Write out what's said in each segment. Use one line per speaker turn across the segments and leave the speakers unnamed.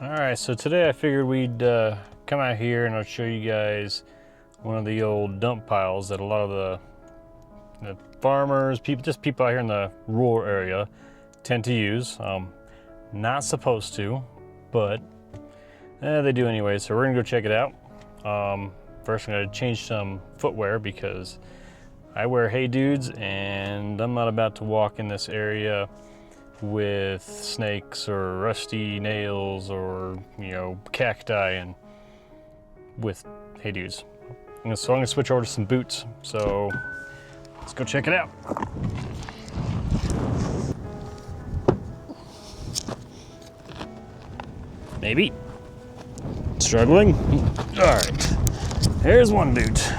Alright, so today I figured we'd come out here and I'll show you guys one of the old dump piles that a lot of the farmers, people out here in the rural area tend to use. Not supposed to, but they do anyway, so we're gonna go check it out. First I'm gonna change some footwear because I wear Hey Dudes and I'm not about to walk in this area with snakes or rusty nails or, you know, cacti and with Hey Dudes. So I'm gonna switch over to some boots. So let's go check it out. Maybe. Struggling? All right, here's one boot.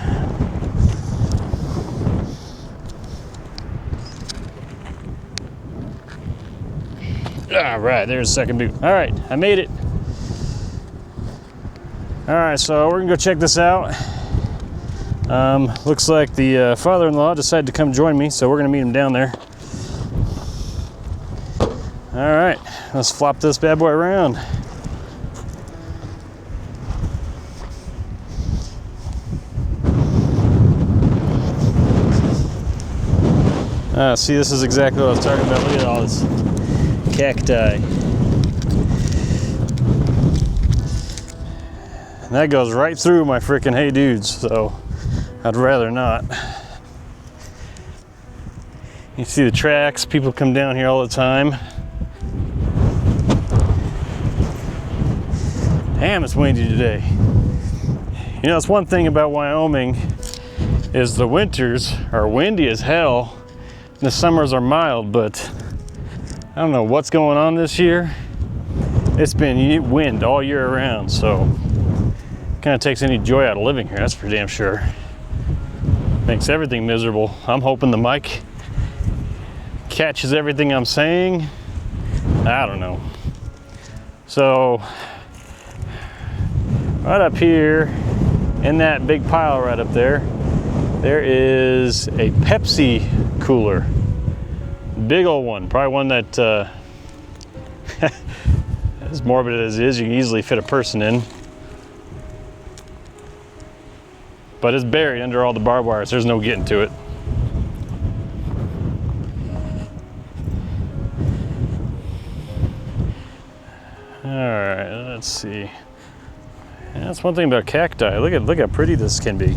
All right, there's the second boot. All right, I made it. All right, so we're gonna go check this out. Looks like the father-in-law decided to come join me, so we're gonna meet him down there. All right, let's flop this bad boy around. See, this is exactly what I was talking about. Look at all this cacti. And that goes right through my freaking Hey Dudes, so I'd rather not. You see the tracks, people come down here all the time. Damn, it's windy today. You know, it's one thing about Wyoming is the winters are windy as hell. The summers are mild, but I don't know what's going on this year. It's been wind all year around, so kind of takes any joy out of living here, that's for damn sure. Makes everything miserable. I'm hoping the mic catches everything I'm saying. I don't know. So, right up here in that big pile right up there, there is a Pepsi cooler. Big old one, probably one that as morbid as it is, you can easily fit a person in. But it's buried under all the barbed wire, so there's no getting to it. All right, let's see. That's one thing about cacti. Look how pretty this can be.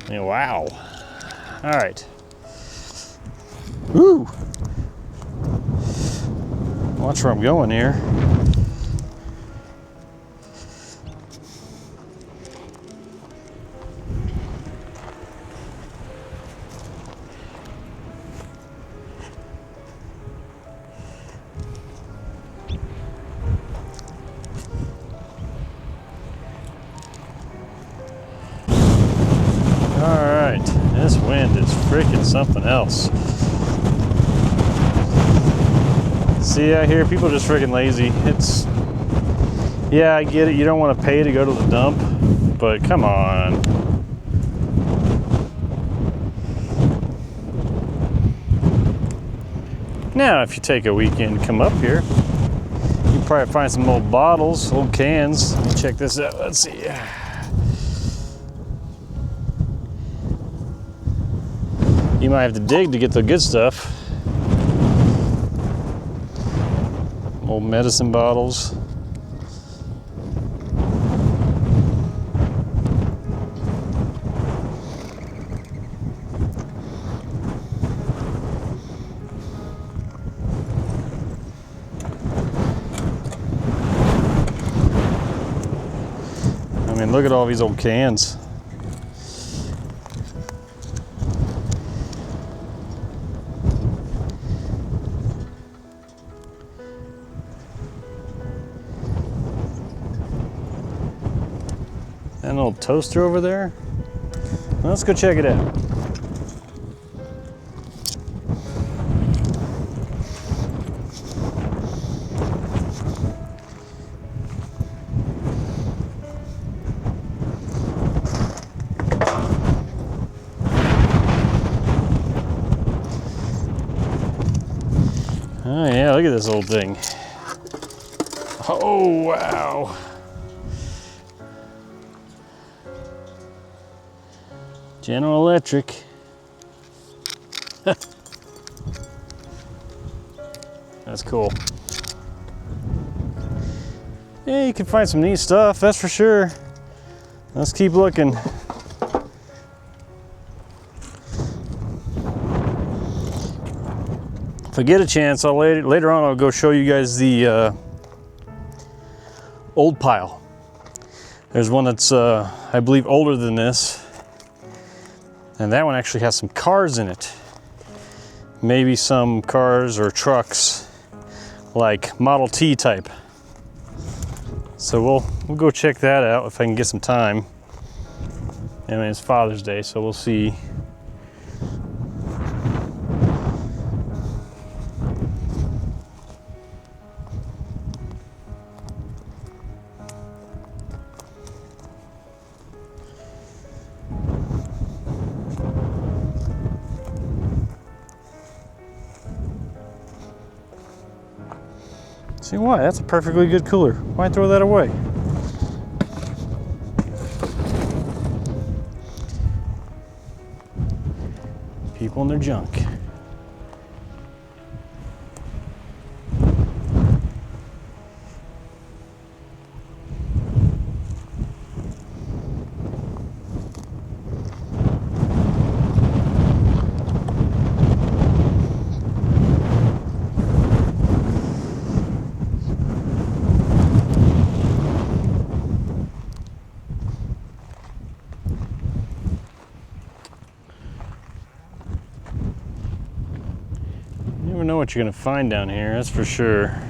Yeah, wow. All right. Woo! Watch where I'm going here. Alright, this wind is freaking something else. See, out here, people are just freaking lazy. Yeah, I get it, you don't want to pay to go to the dump, but come on. Now, if you take a weekend, come up here, you can probably find some old bottles, old cans. Let me check this out, let's see. You might have to dig to get the good stuff. Old medicine bottles. I mean, look at all these old cans. An old toaster over there. Well, let's go check it out. Oh yeah, look at this old thing. Oh wow. General Electric. That's cool. Yeah, you can find some neat stuff, that's for sure. Let's keep looking. If I get a chance, later on I'll go show you guys the old pile. There's one that's I believe older than this, and that one actually has some cars in it. Maybe some cars or trucks, like Model T type. So we'll go check that out if I can get some time. I mean, it's Father's Day, so we'll see. See why? That's a perfectly good cooler. Why throw that away? People and their junk. You never know what you're gonna find down here, that's for sure.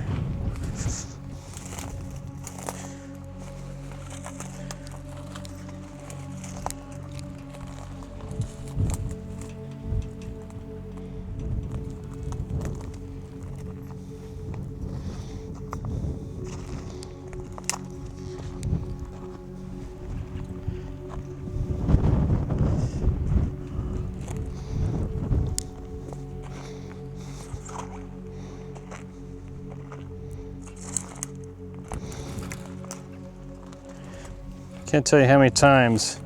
Can't tell you how many times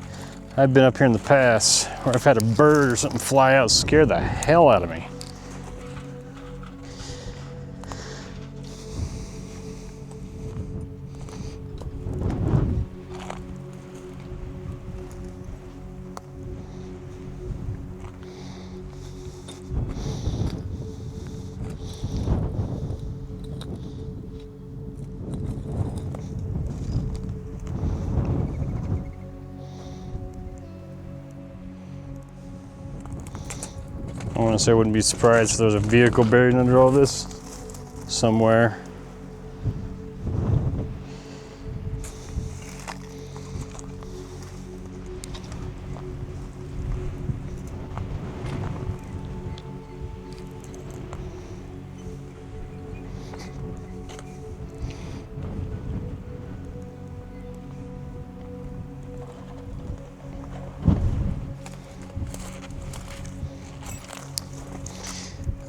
I've been up here in the past where I've had a bird or something fly out and scare the hell out of me. I want to say I wouldn't be surprised if there was a vehicle buried under all this somewhere.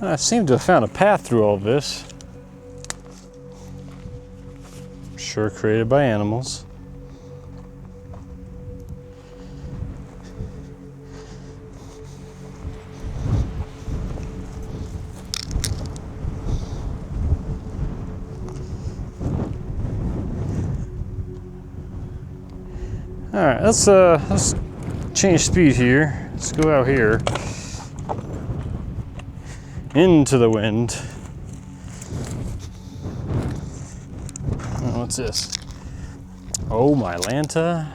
I seem to have found a path through all this. Sure created by animals. All right, let's change speed here. Let's go out here. Into the wind. Oh, what's this? Oh, my Lanta.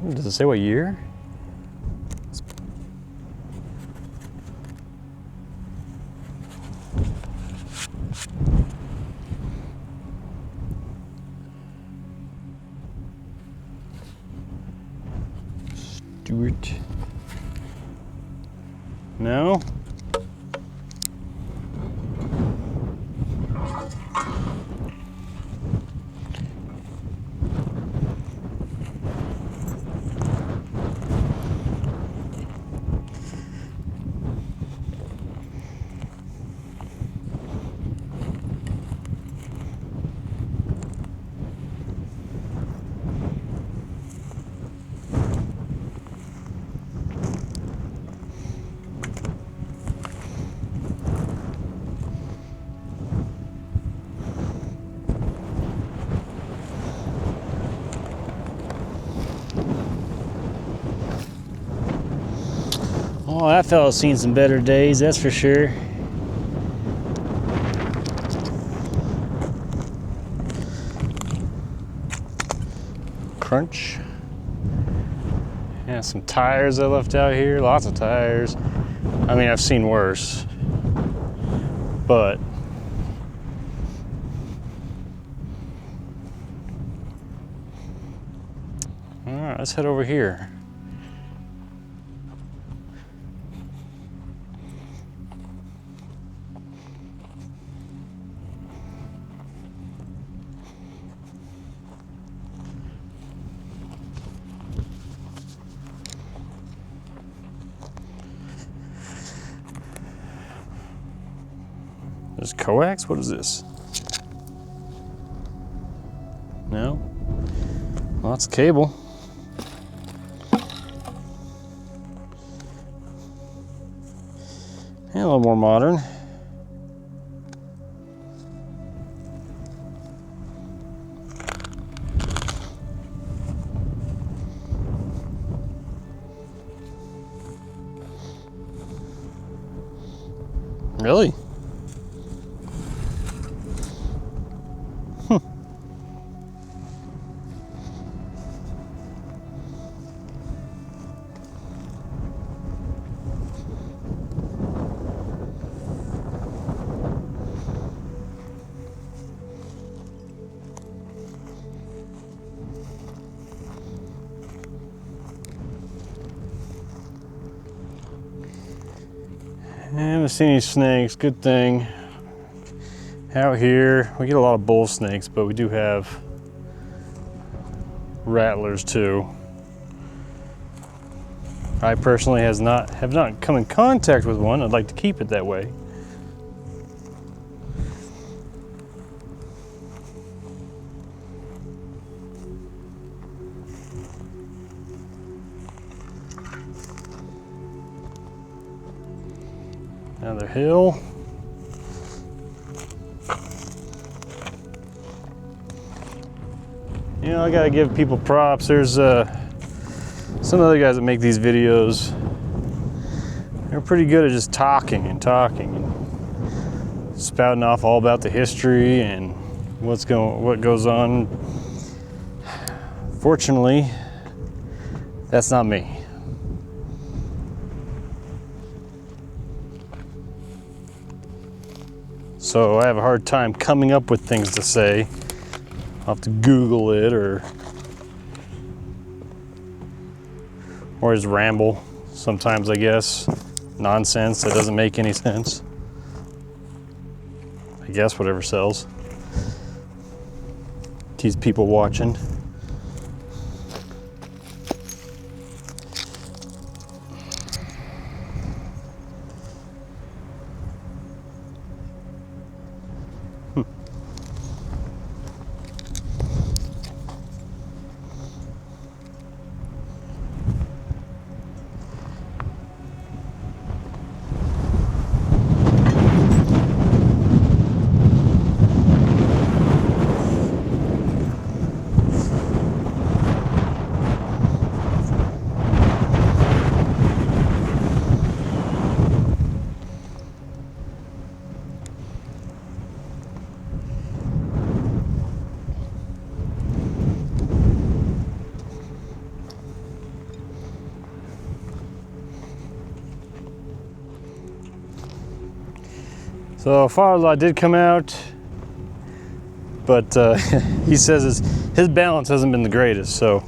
Does it say what year? Stewart. No? Oh, that fella's seen some better days, that's for sure. Crunch. Yeah, some tires I left out here, lots of tires. I mean, I've seen worse, but all right, let's head over here. There's coax? What is this? No? Well, it's a cable. Yeah, a little more modern. Really? I haven't seen any snakes, good thing. Out here, we get a lot of bull snakes, but we do have rattlers too. I personally have not come in contact with one. I'd like to keep it that way. Another hill. You know, I gotta give people props. There's some other guys that make these videos. They're pretty good at just talking and spouting off all about the history and what goes on. Fortunately, that's not me. So I have a hard time coming up with things to say. I'll have to Google it or just ramble sometimes, I guess. Nonsense that doesn't make any sense. I guess whatever sells. These people watching. So Father-in-law did come out, but he says his balance hasn't been the greatest. So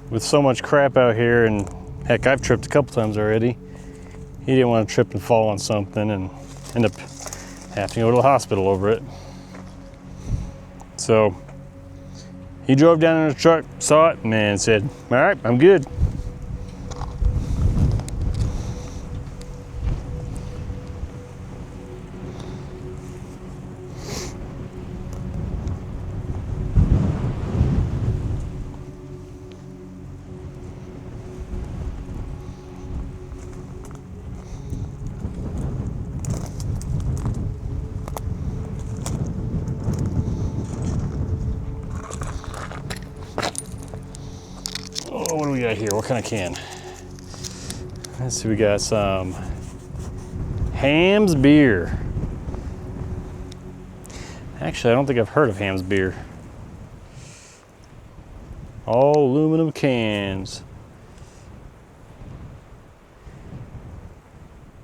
with so much crap out here, and heck, I've tripped a couple times already, he didn't want to trip and fall on something and end up having to go to the hospital over it. So he drove down in his truck, saw it, and said, all right, I'm good. Oh, what do we got here? What kind of can? Let's see, we got some Ham's beer. Actually, I don't think I've heard of Ham's beer. All aluminum cans.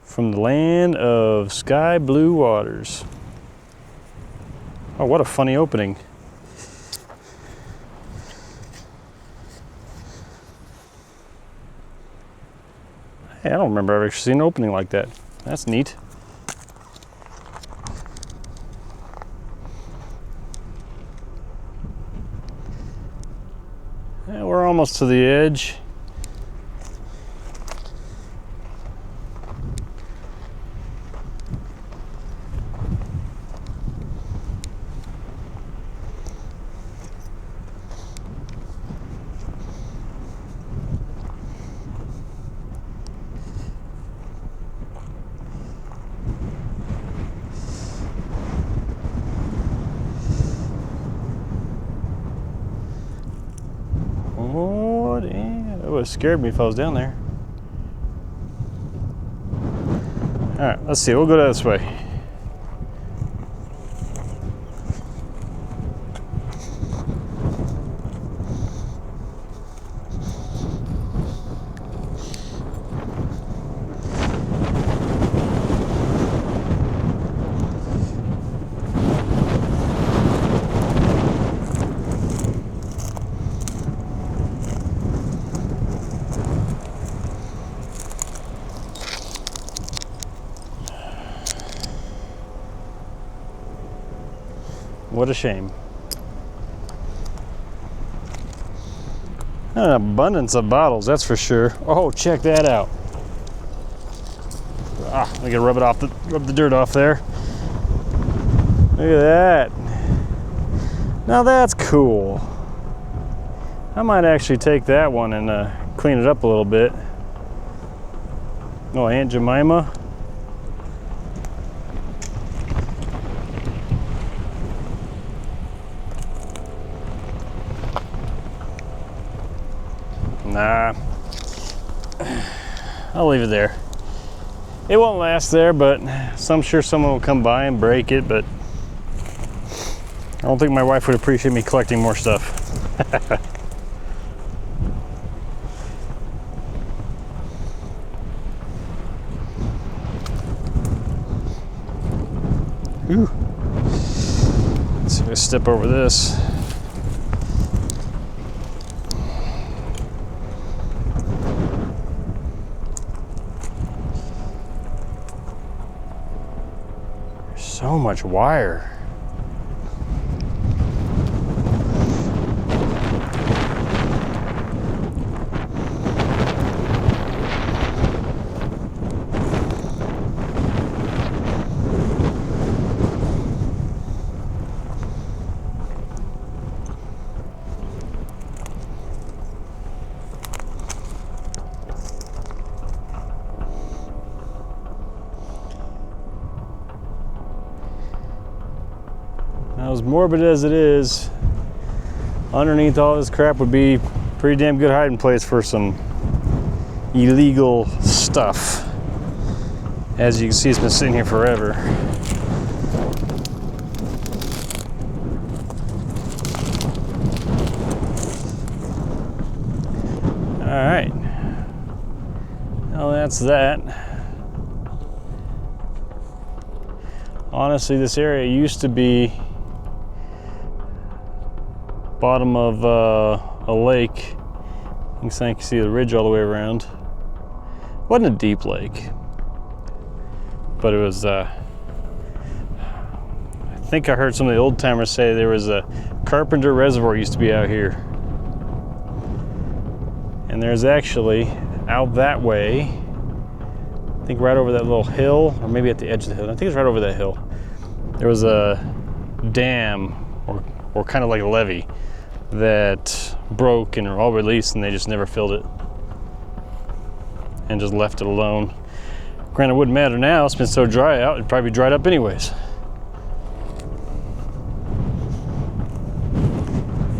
From the land of sky blue waters. Oh, what a funny opening. Hey, I don't remember ever seeing an opening like that. That's neat. Yeah, we're almost to the edge. Oh, damn. It would have scared me if I was down there. All right, let's see. We'll go this way. What a shame. An abundance of bottles, that's for sure. Oh, check that out. Ah, I gotta rub the dirt off there. Look at that. Now that's cool. I might actually take that one and clean it up a little bit. Oh, Aunt Jemima. Nah, I'll leave it there. It won't last there, but I'm sure someone will come by and break it, but I don't think my wife would appreciate me collecting more stuff. Ooh. Let's see if I step over this. So much wire. As morbid as it is, underneath all this crap would be a pretty damn good hiding place for some illegal stuff. As you can see, it's been sitting here forever. All right. Well, that's that. Honestly, this area used to be bottom of a lake. You can see the ridge all the way around. Wasn't a deep lake, but it was. I think I heard some of the old timers say there was a Carpenter Reservoir used to be out here, and there's actually out that way. I think right over that little hill, or maybe at the edge of the hill. I think it's right over that hill. There was a dam, or kind of like a levee, that broke and all released, and they just never filled it and just left it alone. Granted, it wouldn't matter now, it's been so dry out, it'd probably be dried up anyways.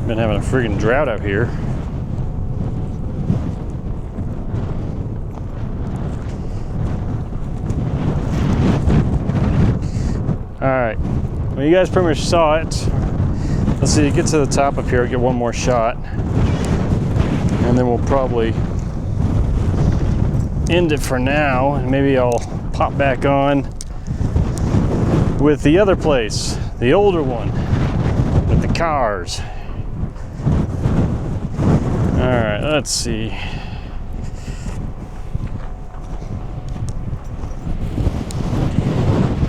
Been having a friggin' drought out here. Well, you guys pretty much saw it. Let's see, get to the top up here, get one more shot. And then we'll probably end it for now. And maybe I'll pop back on with the other place, the older one, with the cars. All right, let's see.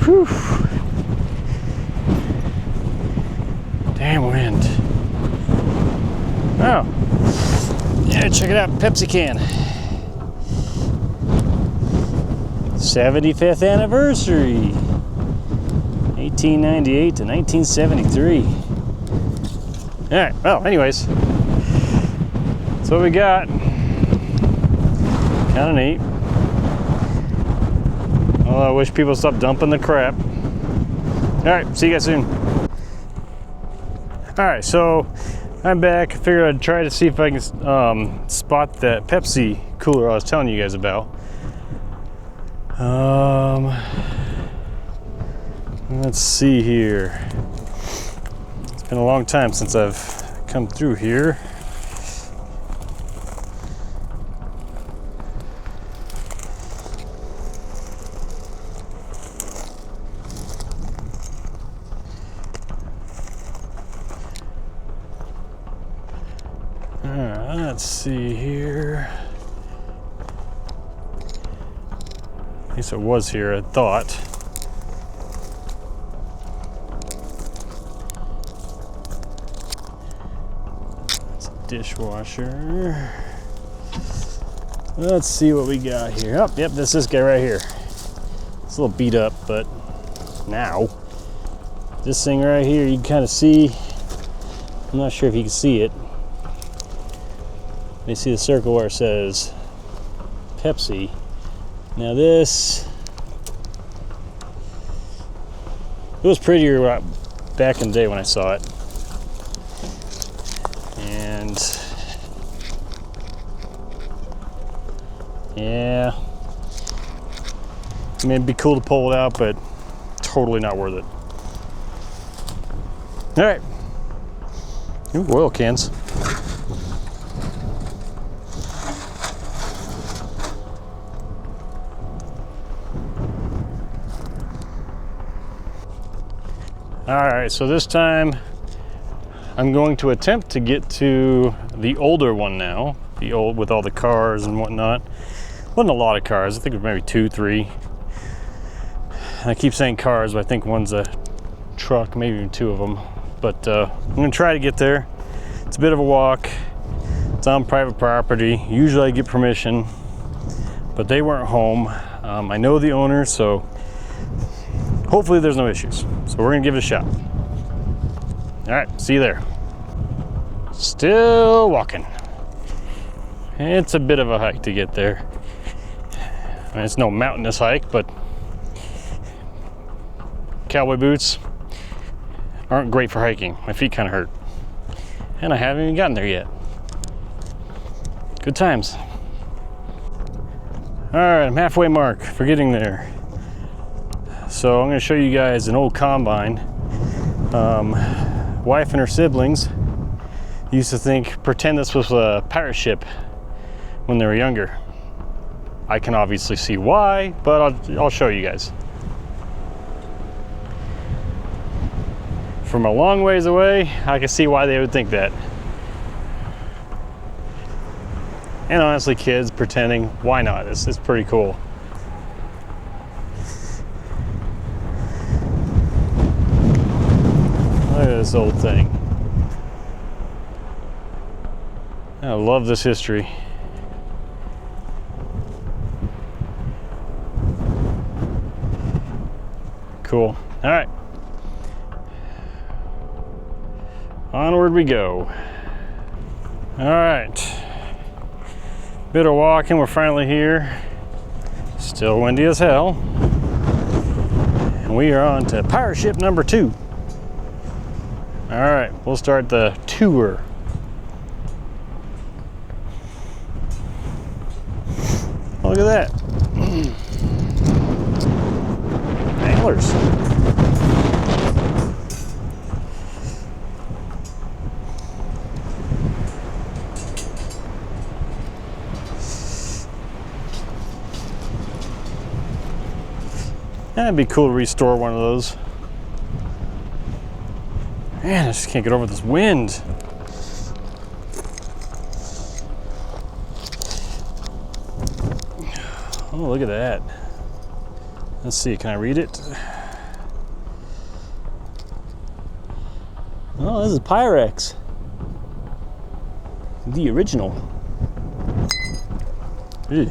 Whew. Damn wind. Oh, yeah, check it out, Pepsi can. 75th anniversary. 1898 to 1973. All right, well, anyways, that's what we got. Kind of neat. Well, I wish people stop dumping the crap. All right, see you guys soon. All right, so I'm back. I figured I'd try to see if I can spot that Pepsi cooler I was telling you guys about. Let's see here. It's been a long time since I've come through here. Let's see here. At least it was here, I thought. That's a dishwasher. Let's see what we got here. Oh, yep, this guy right here. It's a little beat up, but now this thing right here, you can kind of see. I'm not sure if you can see it. You see the circle where it says Pepsi. Now this, it was prettier back in the day when I saw it. And yeah, I mean, it'd be cool to pull it out, but totally not worth it. All right, ooh, oil cans. All right, so this time I'm going to attempt to get to the older one now, the old with all the cars and whatnot. Wasn't a lot of cars. I think it was maybe 2, 3. And I keep saying cars, but I think one's a truck, maybe even 2 of them. But I'm gonna try to get there. It's a bit of a walk. It's on private property. Usually I get permission, but they weren't home. I know the owner, so hopefully there's no issues. So we're gonna give it a shot. All right, see you there. Still walking. It's a bit of a hike to get there. I mean, it's no mountainous hike, but cowboy boots aren't great for hiking. My feet kind of hurt. And I haven't even gotten there yet. Good times. All right, I'm halfway mark for getting there. So I'm going to show you guys an old combine. Wife and her siblings used to pretend this was a pirate ship when they were younger. I can obviously see why, but I'll show you guys. From a long ways away, I can see why they would think that. And honestly, kids pretending, why not? It's pretty cool. Look at this old thing. I love this history. Cool. All right. Onward we go. All right. Bit of walking, we're finally here. Still windy as hell. And we are on to pirate ship number 2. All right, we'll start the tour. Oh, look at that. Anglers. That'd be cool to restore one of those. Man, I just can't get over this wind. Oh, look at that. Let's see, can I read it? Oh, this is Pyrex. The original. Ew.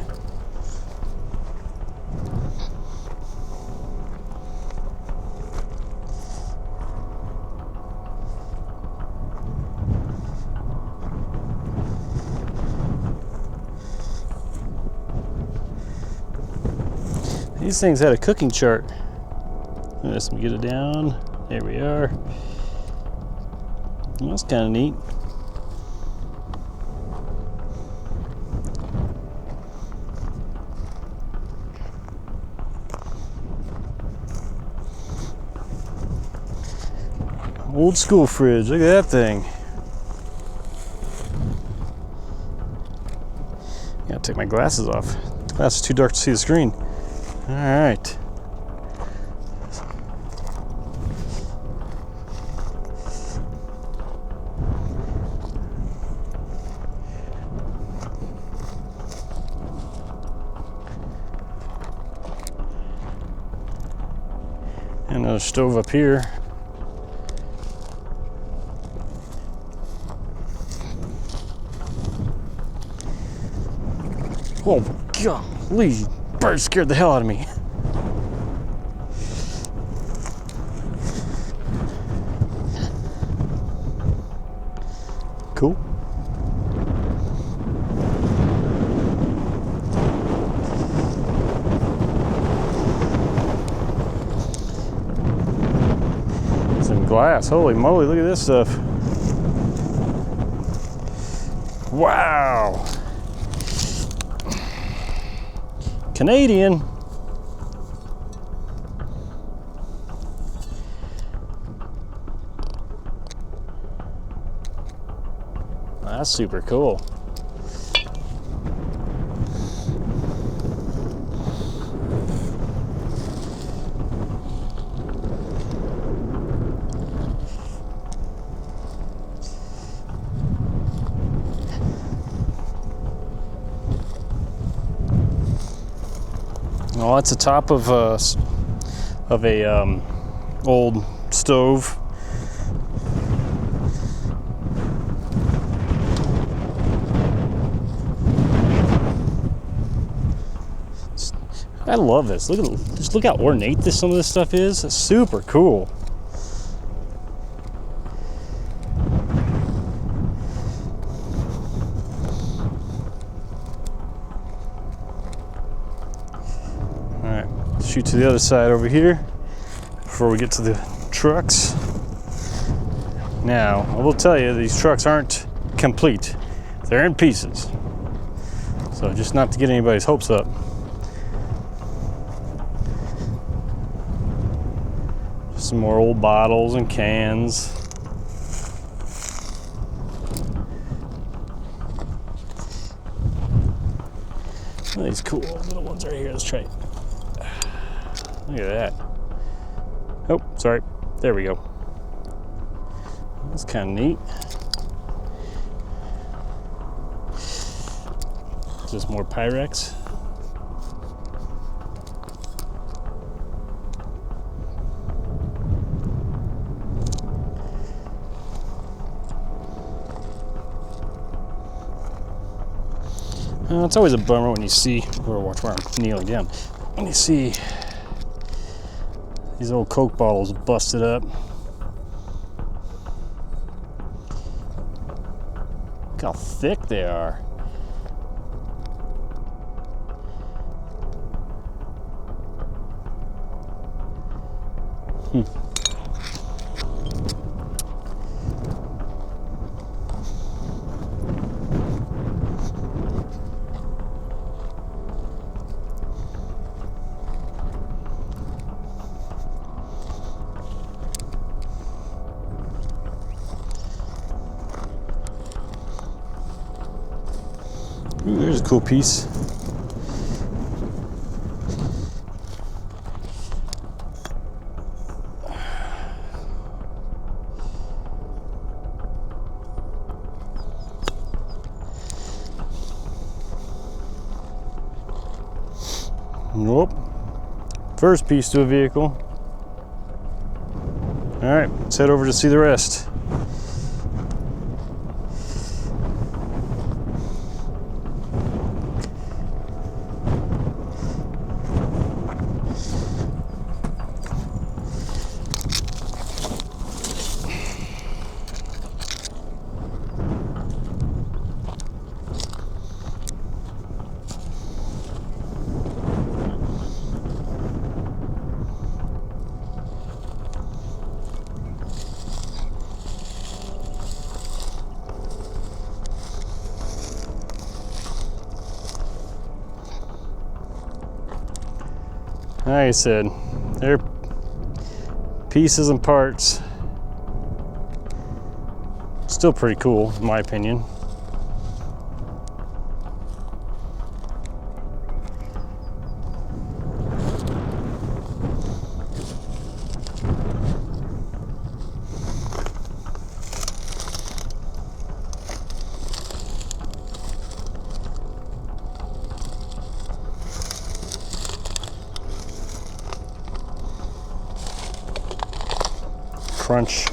These things had a cooking chart. Let's get it down. There we are. Well, that's kind of neat. Old school fridge. Look at that thing. Gotta take my glasses off. Glasses too dark to see the screen. All right. Another stove up here. Oh, golly, bird scared the hell out of me. Cool. Some glass. Holy moly, look at this stuff. Wow. Canadian. That's super cool. Well, that's the top of a old stove. I love this. Just look how ornate some of this stuff is. It's super cool. Shoot to the other side over here before we get to the trucks. Now, I will tell you, these trucks aren't complete. They're in pieces. So just not to get anybody's hopes up. Some more old bottles and cans. Look at these cool little ones right here. Let's try it. Look at that. Oh, sorry. There we go. That's kind of neat. Just more Pyrex. It's always a bummer when you see, or watch where I'm kneeling down, when you see these old Coke bottles busted up. Look how thick they are. Ooh, there's a cool piece. Whoop. First piece to a vehicle. All right, let's head over to see the rest. Like I said, they're pieces and parts. Still pretty cool, in my opinion. Crunch.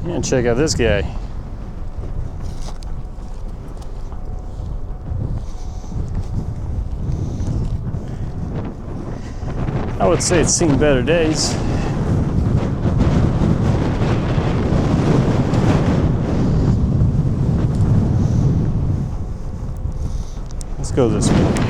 And check out this guy. I would say it's seen better days. Let's go this way.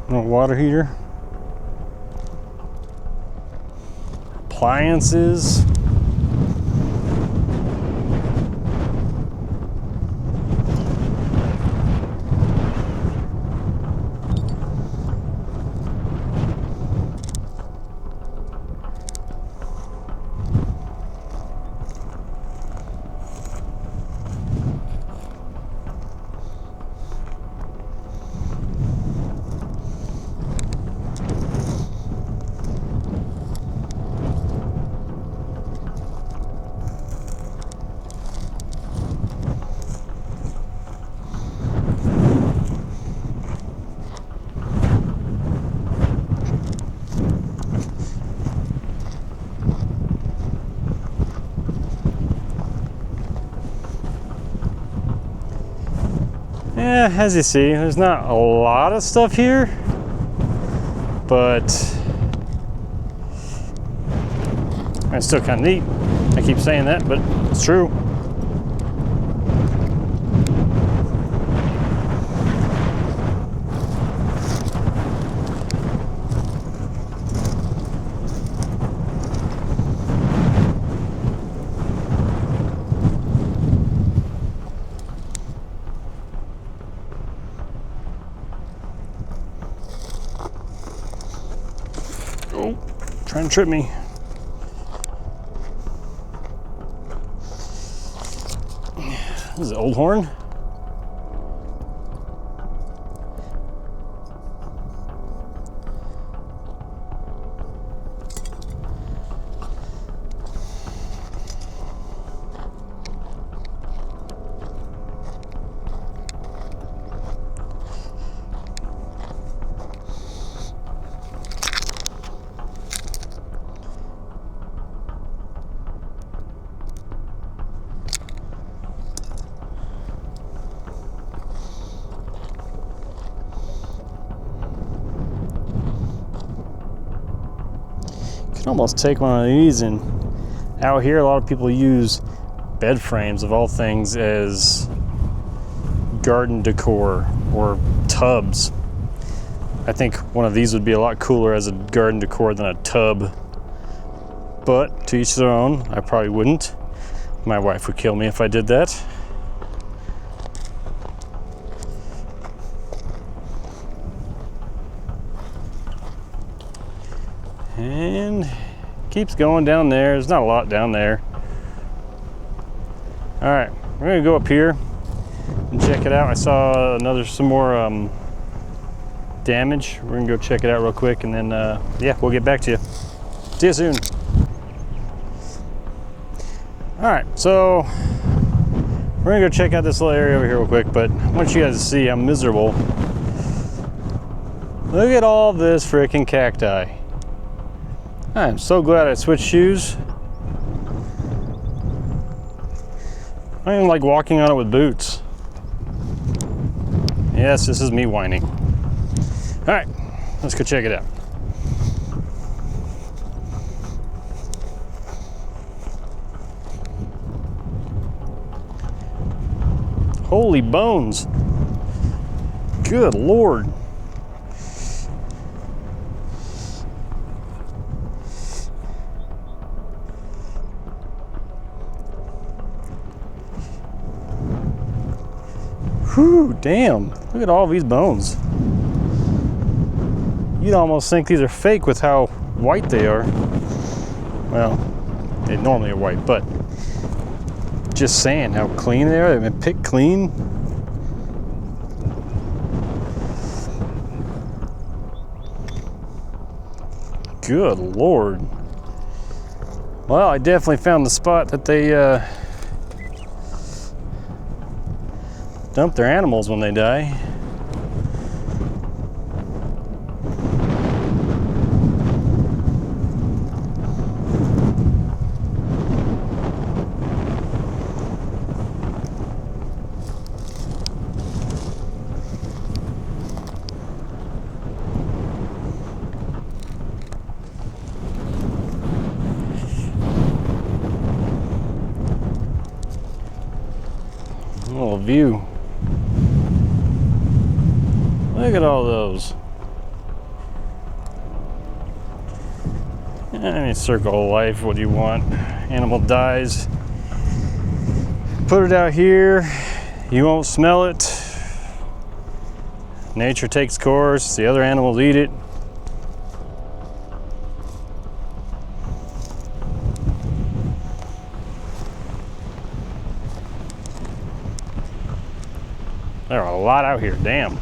Water heater, appliances, yeah, as you see, there's not a lot of stuff here, but it's still kind of neat. I keep saying that, but it's true. Oh, trying to trip me. This is an old horn. Should almost take one of these. And out here, a lot of people use bed frames of all things as garden decor or tubs. I think one of these would be a lot cooler as a garden decor than a tub. But to each their own. I probably wouldn't. My wife would kill me if I did that. And keeps going down there. There's not a lot down there. All right, we're gonna go up here and check it out. I saw some more damage. We're gonna go check it out real quick, and then yeah, we'll get back to you. See you soon. All right, so we're gonna go check out this little area over here real quick, but I want you guys to see how miserable. Look at all this freaking cacti. I am so glad I switched shoes. I don't even like walking on it with boots. Yes, this is me whining. All right, let's go check it out. Holy bones. Good Lord. Whew, damn. Look at all these bones. You'd almost think these are fake with how white they are. Well, they normally are white, but just saying how clean they are. They've been picked clean. Good Lord. Well, I definitely found the spot that they dump their animals when they die. Little view. Look at all those. I mean, circle of life, what do you want? Animal dies. Put it out here. You won't smell it. Nature takes course. The other animals eat it. There are a lot out here, damn.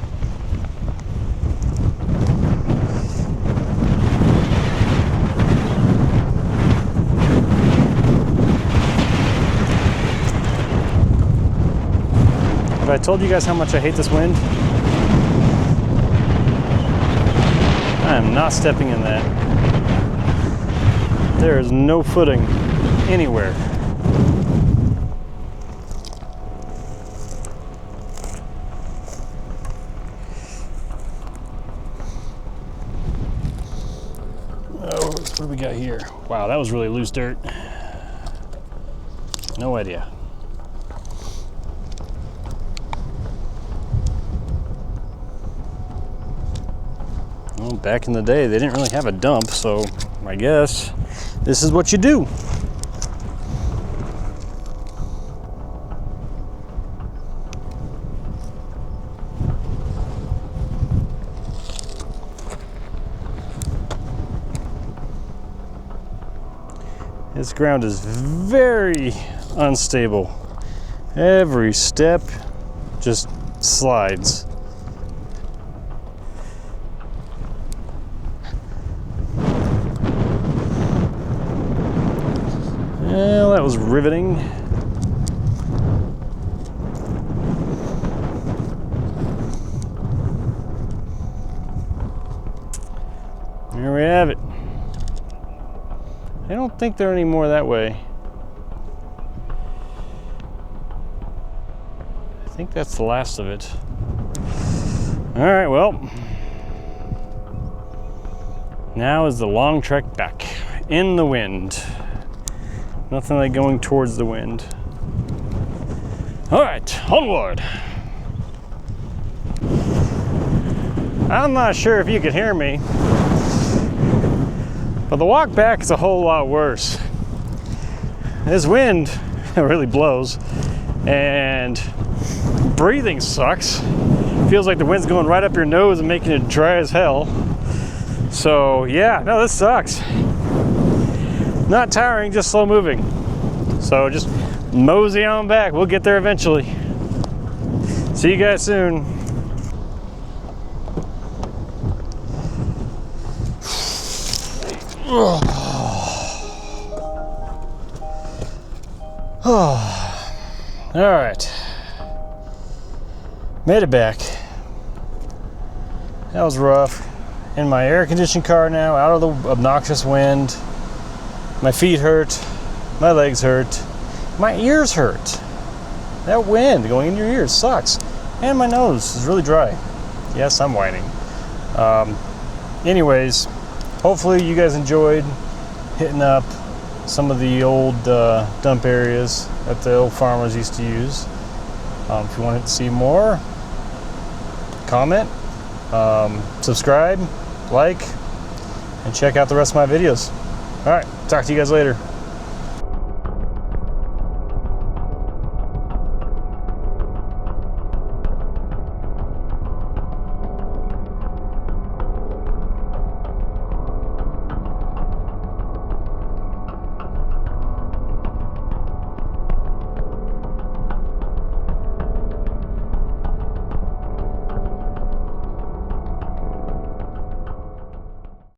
Have I told you guys how much I hate this wind? I am not stepping in that. There is no footing anywhere. What do we got here? Wow, that was really loose dirt. No idea. Well, back in the day, they didn't really have a dump, so I guess this is what you do. This ground is very unstable. Every step just slides. Well, that was riveting. There we have it. I don't think there are any more that way. I think that's the last of it. All right, well, now is the long trek back. in the wind. Nothing like going towards the wind. All right, onward. I'm not sure if you can hear me, but the walk back is a whole lot worse. This wind really blows, and breathing sucks. Feels like the wind's going right up your nose and making it dry as hell. So yeah, no, this sucks. Not tiring, just slow moving. So just mosey on back. We'll get there eventually. See you guys soon. All right, made it back. That was rough. In my air-conditioned car now, out of the obnoxious wind. My feet hurt, my legs hurt, my ears hurt. That wind going in your ears sucks. And my nose is really dry. Yes, I'm whining. Anyways, hopefully you guys enjoyed hitting up some of the old dump areas that the old farmers used to use. If you wanted to see more, comment, subscribe, like, and check out the rest of my videos. All right, talk to you guys later.